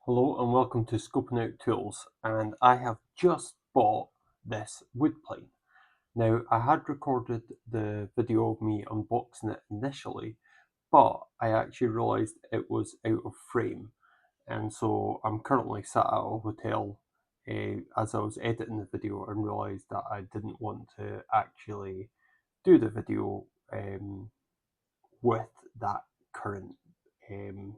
Hello and welcome to Scoping Out Tools, and I have just bought this wood plane. Now I had recorded the video of me unboxing it initially, but I actually realised it was out of frame, and so I'm currently sat at a hotel as I was editing the video and realised that I didn't want to actually do the video with that current um,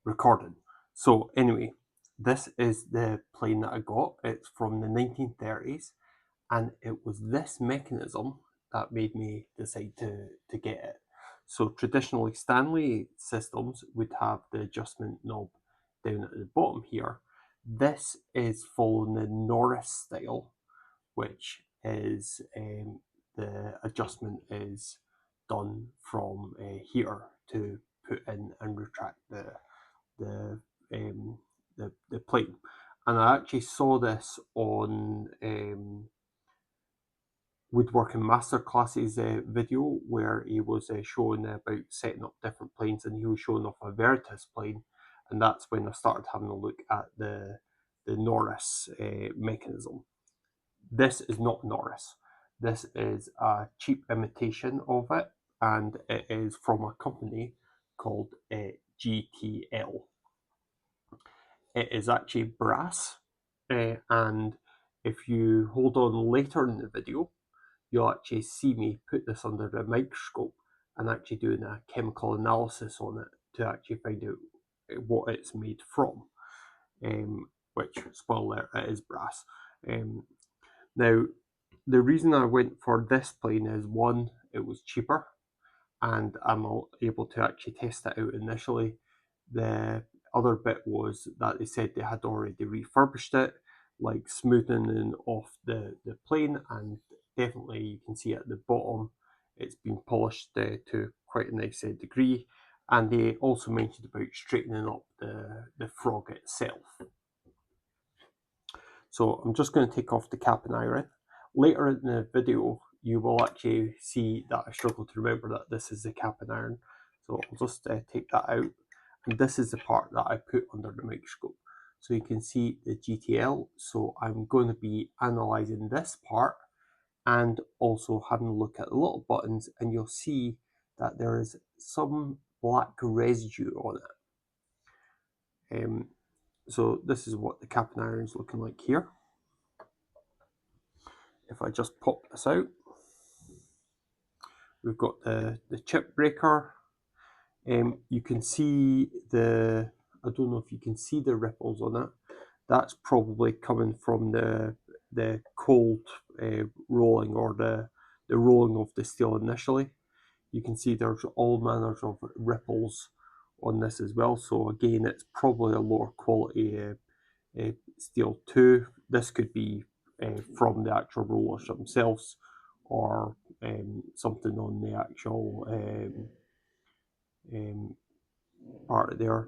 recording. So anyway, this is the plane that I got. It's from the 1930s, and it was this mechanism that made me decide to get it. So traditionally, Stanley systems would have the adjustment knob down at the bottom here. This is following the Norris style, which is the adjustment is done from here to put in and retract the um, the plane. And I actually saw this on Woodworking Masterclass's video where he was showing about setting up different planes, and he was showing off a Veritas plane, and that's when I started having a look at the Norris mechanism. This is not Norris. This is a cheap imitation of it, and it is from a company called GTL. It is actually brass, and if you hold on later in the video, you'll actually see me put this under the microscope and actually doing a chemical analysis on it to actually find out what it's made from. Which, spoiler alert, it is brass. Now, the reason I went for this plane is one, it was cheaper, and I'm able to actually test it out initially. The other bit was that they said they had already refurbished it, like smoothing off the plane, and definitely you can see at the bottom it's been polished to quite a nice degree. And they also mentioned about straightening up the frog itself. So I'm just going to take off the cap and iron. Later in the video, you will actually see that I struggle to remember that this is the cap and iron. So I'll just take that out. And this is the part that I put under the microscope. So you can see the GTL. So I'm going to be analysing this part and also having a look at the little buttons, and you'll see that there is some black residue on it. So this is what the cap and iron is looking like here. If I just pop this out, we've got the chip breaker. You can see I don't know if you can see the ripples on it. That's probably coming from the cold rolling, or the rolling of the steel initially. You can see there's all manners of ripples on this as well. So again, it's probably a lower quality steel too. This could be from the actual rollers themselves, or something on the actual part there.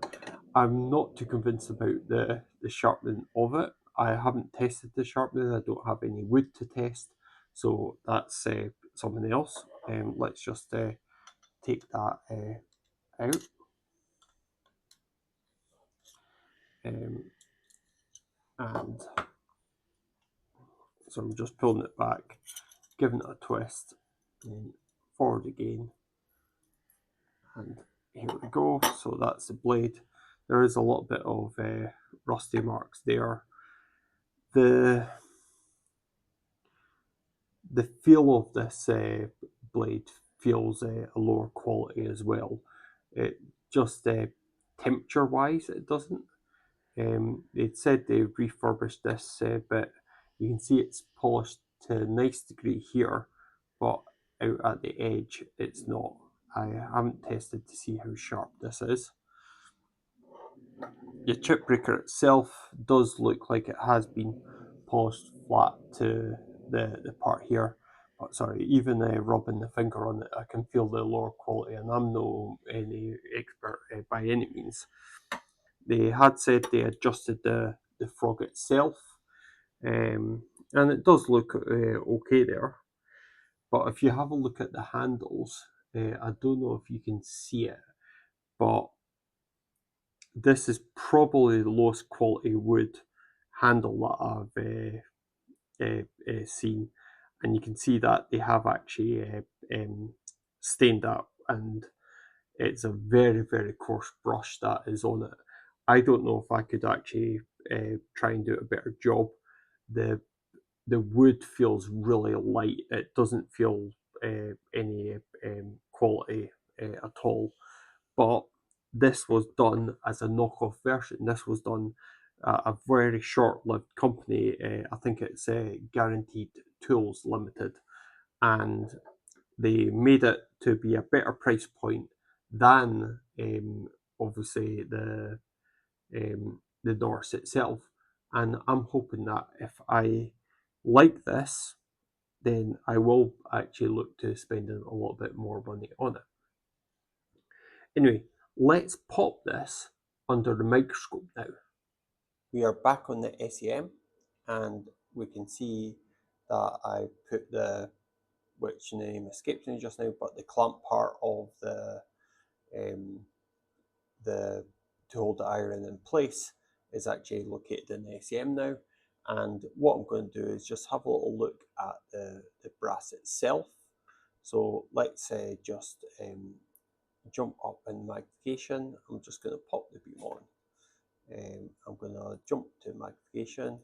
I'm not too convinced about the sharpening of it. I haven't tested the sharpening. I don't have any wood to test, so that's something else. Let's just take that out. And so I'm just pulling it back, giving it a twist, and forward again, and here we go. So that's the blade. There is a little bit of rusty marks there. The feel of this blade feels a lower quality as well. It just temperature wise, it doesn't. They'd said they refurbished this, but you can see it's polished to a nice degree here, but out at the edge it's not. I haven't tested to see how sharp this is. The chip breaker itself does look like it has been polished flat to the part here. But sorry, even rubbing the finger on it, I can feel the lower quality, and I'm no any expert by any means. They had said they adjusted the frog itself, and it does look okay there. But if you have a look at the handles, I don't know if you can see it, but this is probably the lowest quality wood handle that I've seen, and you can see that they have actually stained that, and it's a very, very coarse brush that is on it. I don't know if I could actually try and do a better job. The the wood feels really light. It doesn't feel any quality at all. But this was done as a knockoff version. This was done a very short-lived company. I think it's Guaranteed Tools Limited, and they made it to be a better price point than obviously the Norris itself. And I'm hoping that if I like this, then I will actually look to spending a little bit more money on it. Anyway, let's pop this under the microscope now. We are back on the SEM, and we can see that I put the, which name escapes me just now, but the clamp part of the to hold the iron in place is actually located in the SEM now. And what I'm going to do is just have a little look at the brass itself. So let's just jump up in magnification. I'm just going to pop the beam on. I'm going to jump to magnification.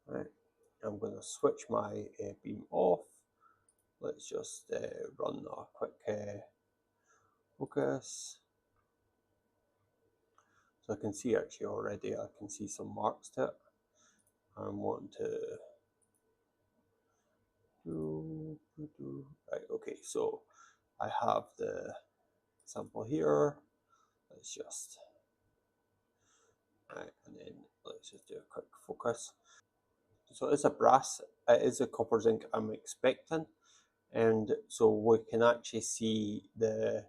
Right. I'm going to switch my beam off. Let's just run a quick focus. So I can see actually already, I can see some marks to it. I'm wanting to right, okay, so I have the sample here. Let's just right, and then let's just do a quick focus. So it's a brass, it is a copper zinc I'm expecting, and so we can actually see the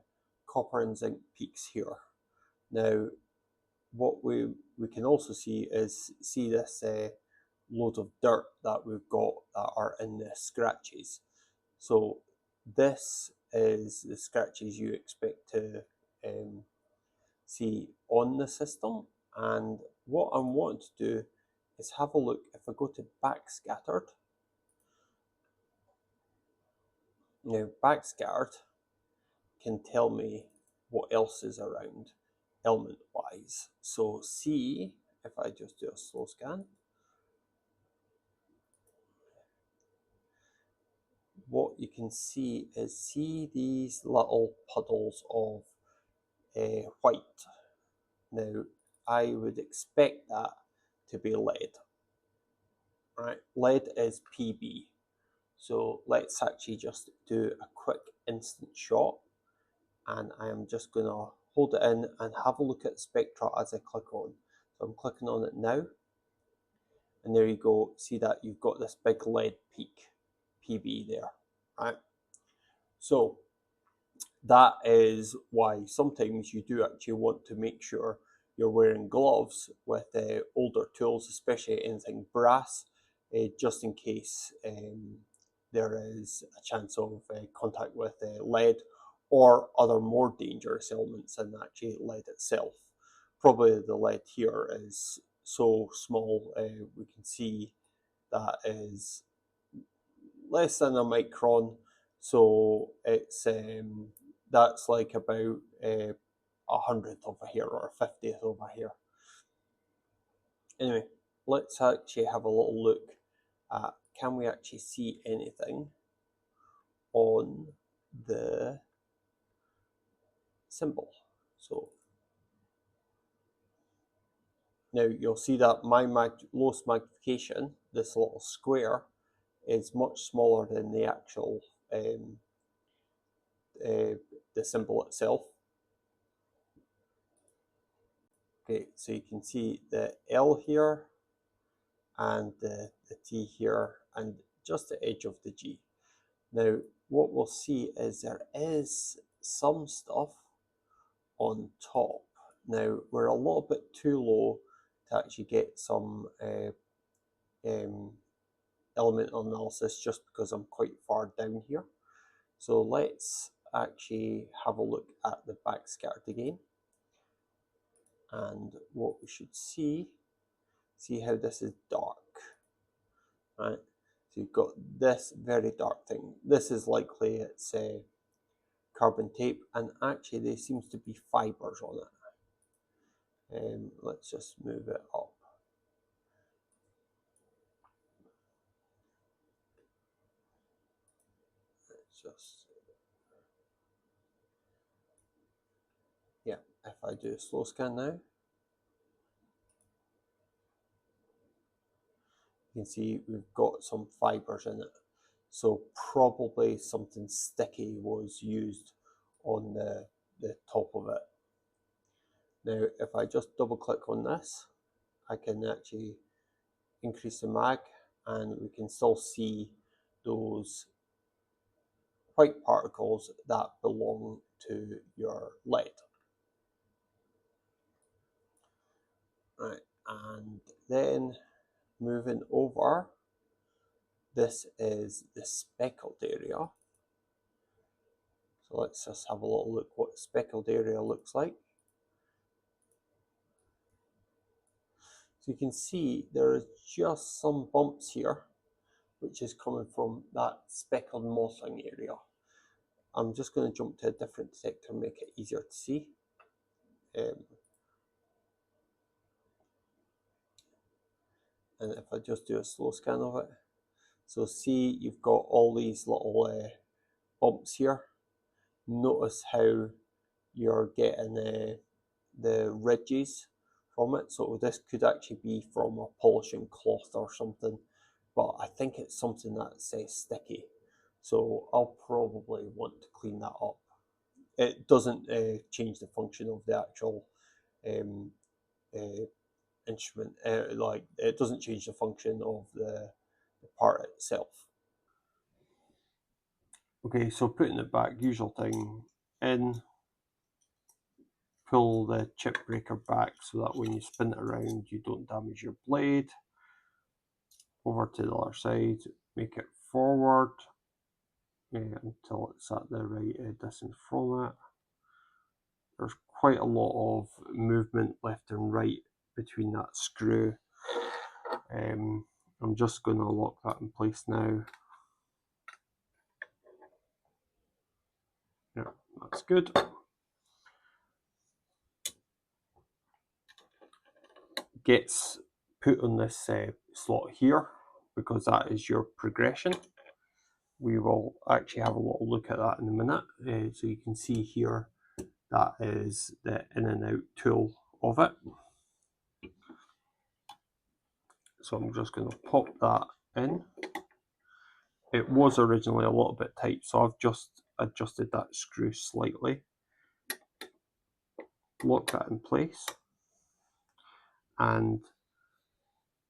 copper and zinc peaks here. Now what we can also see is this load of dirt that we've got that are in the scratches. So this is the scratches you expect to see on the system. And what I'm wanting to do is have a look. If I go to backscattered, now backscattered can tell me what else is around element wise. So see, if I just do a slow scan, what you can see is these little puddles of white. Now I would expect that to be lead. Right, lead is PB. So let's actually just do a quick instant shot, and I am just going to hold it in and have a look at the spectra as I click on. So I'm clicking on it now, and there you go. See that you've got this big lead peak, PB there, right? So that is why sometimes you do actually want to make sure you're wearing gloves with older tools, especially anything brass, just in case there is a chance of contact with lead or other more dangerous elements than actually lead itself. Probably the lead here is so small, we can see that is less than a micron, so it's that's like about a hundredth of a hair or a 50th of a hair. Anyway, let's actually have a little look at, can we actually see anything on the symbol. So now you'll see that my lowest magnification, this little square, is much smaller than the actual the symbol itself. Okay, so you can see the L here and the T here and just the edge of the G. Now what we'll see is there is some stuff on top. Now we're a little bit too low to actually get some elemental analysis just because I'm quite far down here. So let's actually have a look at the backscattered again. And what we should see how this is dark, right? So you've got this very dark thing. This is likely it's carbon tape, and actually there seems to be fibers on it. Let's just move it up. Let's just, yeah, if I do a slow scan now, you can see we've got some fibers in it. So probably something sticky was used on the top of it. Now, if I just double click on this, I can actually increase the mag, and we can still see those white particles that belong to your lead. Right, and then moving over, this is the speckled area. So let's just have a little look what the speckled area looks like. So you can see there is just some bumps here, which is coming from that speckled mottling area. I'm just going to jump to a different detector and make it easier to see. And if I just do a slow scan of it, so see you've got all these little bumps here. Notice how you're getting the ridges from it. So this could actually be from a polishing cloth or something, but I think it's something that's sticky. So I'll probably want to clean that up. It doesn't change the function of the actual instrument. Like it doesn't change the function of the part itself. Okay, so putting it back, usual thing, in, pull the chip breaker back so that when you spin it around you don't damage your blade. Over to the other side, make it forward until it's at the right distance from it. There's quite a lot of movement left and right between that screw. I'm just going to lock that in place now. Yeah, that's good. Gets put on this slot here because that is your progression. We will actually have a little look at that in a minute. So you can see here that is the in and out tool of it. So I'm just going to pop that in. It was originally a little bit tight, so I've just adjusted that screw slightly. Lock that in place. And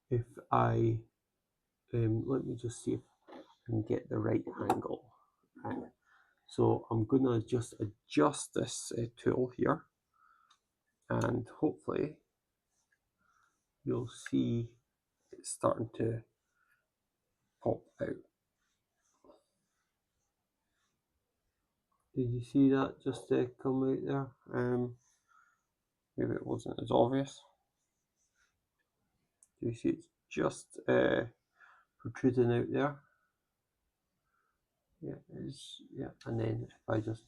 if I, let me just see if I can get the right angle. Right. So I'm going to just adjust this tool here, and hopefully you'll see it's starting to pop out. Did you see that just come out there? Maybe it wasn't as obvious. Do you see it's just protruding out there? Yeah, it is. Yeah, and then if I just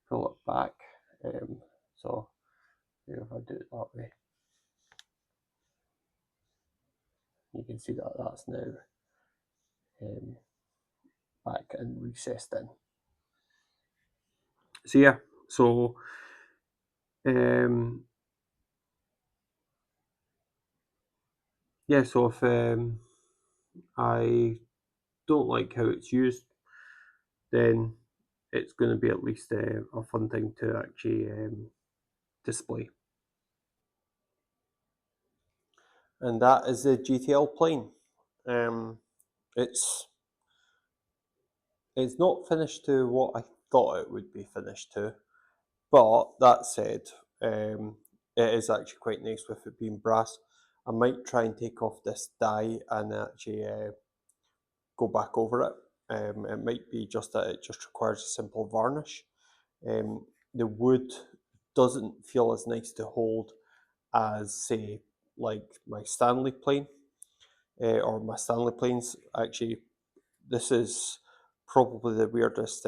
pull it back, so if I do it that way, you can see that that's now back and recessed in. So yeah, so yeah, so if I don't like how it's used, then it's going to be at least a fun thing to actually display. And that is the GTL plane. It's not finished to what I thought it would be finished to, but that said, it is actually quite nice with it being brass. I might try and take off this die and actually go back over it. It might be just that it just requires a simple varnish. The wood doesn't feel as nice to hold as, say, like my Stanley plane, or my Stanley planes. Actually, this is probably the weirdest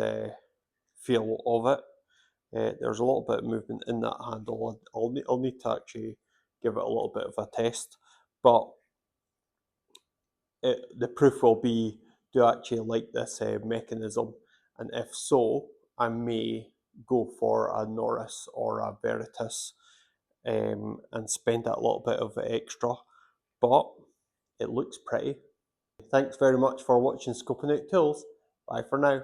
feel of it. There's a little bit of movement in that handle. I'll need to actually give it a little bit of a test, but the proof will be, do I actually like this mechanism, and if so, I may go for a Norris or a Veritas, and spend that little bit of extra, but it looks pretty. Thanks very much for watching Scoping Out Tools. Bye for now.